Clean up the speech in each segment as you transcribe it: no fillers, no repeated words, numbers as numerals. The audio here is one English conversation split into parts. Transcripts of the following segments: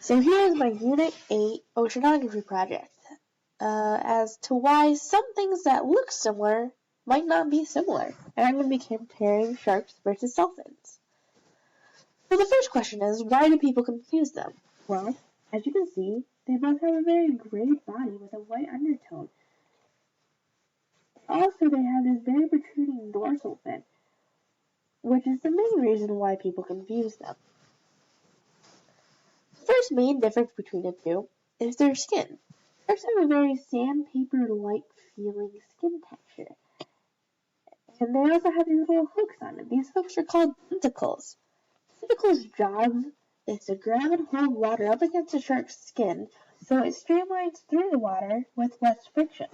So here's my Unit 8 Oceanography project as to why some things that look similar might not be similar. And I'm going to be comparing sharks versus dolphins. So the first question is, why do people confuse them? Well, as you can see, they both have a very gray body with a white undertone. Also, they have this very protruding dorsal fin, which is the main reason why people confuse them. The first main difference between the two is their skin. Sharks have a very sandpaper-like feeling skin texture. And they also have these little hooks on it. These hooks are called tentacles. Tentacles' job is to grab and hold water up against a shark's skin so it streamlines through the water with less friction.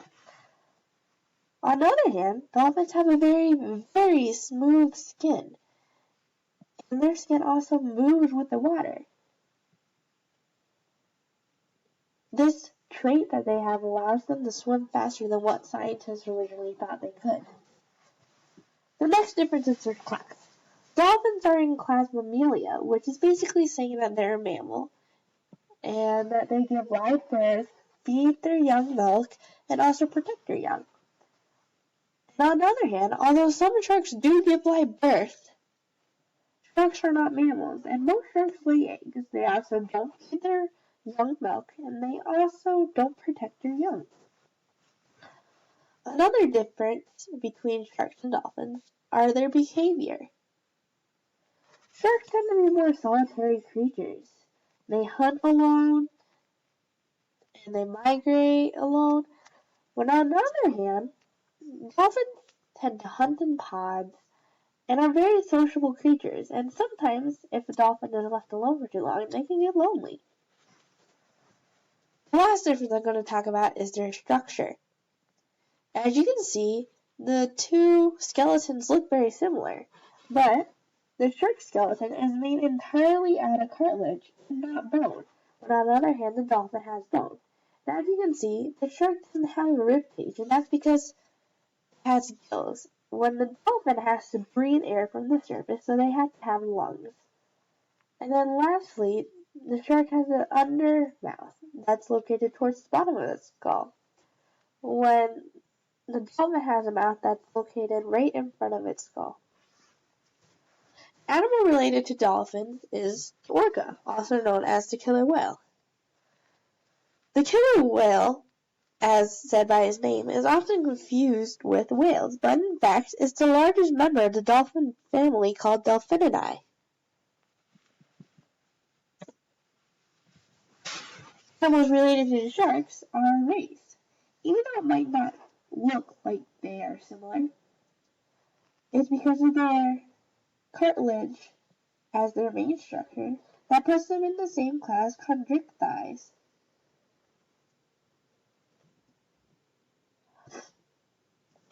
On the other hand, dolphins have a very, very smooth skin. And their skin also moves with the water. This trait that they have allows them to swim faster than what scientists originally thought they could. The next difference is their class. Dolphins are in class Mammalia, which is basically saying that they're a mammal, and that they give live birth, feed their young milk, and also protect their young. And on the other hand, although some sharks do give live birth, sharks are not mammals, and most sharks lay eggs. They also don't feed their young milk, and they also don't protect their young. Another difference between sharks and dolphins are their behavior. Sharks tend to be more solitary creatures. They hunt alone, and they migrate alone. When on the other hand, dolphins tend to hunt in pods and are very sociable creatures, and sometimes, if a dolphin is left alone for too long, they can get lonely. The last difference I'm going to talk about is their structure. As you can see, the two skeletons look very similar, but the shark skeleton is made entirely out of cartilage and not bone, but on the other hand, the dolphin has bone. And as you can see, the shark doesn't have a rib cage, and that's because it has gills. When the dolphin has to breathe air from the surface, so they have to have lungs. And then lastly, the shark has an undermouth that's located towards the bottom of its skull, when the dolphin has a mouth that's located right in front of its skull. Animal related to dolphins is the orca, also known as the killer whale. The killer whale, as said by his name, is often confused with whales, but in fact is the largest member of the dolphin family called Delphinidae. Animals related to the sharks are rays. Even though it might not look like they are similar, it's because of their cartilage as their main structure that puts them in the same class chondrichthyes.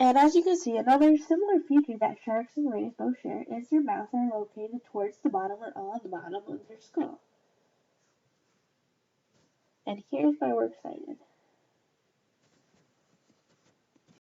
And as you can see, another similar feature that sharks and rays both share is their mouths are located towards the bottom or on the bottom of their skull. And here's my works cited.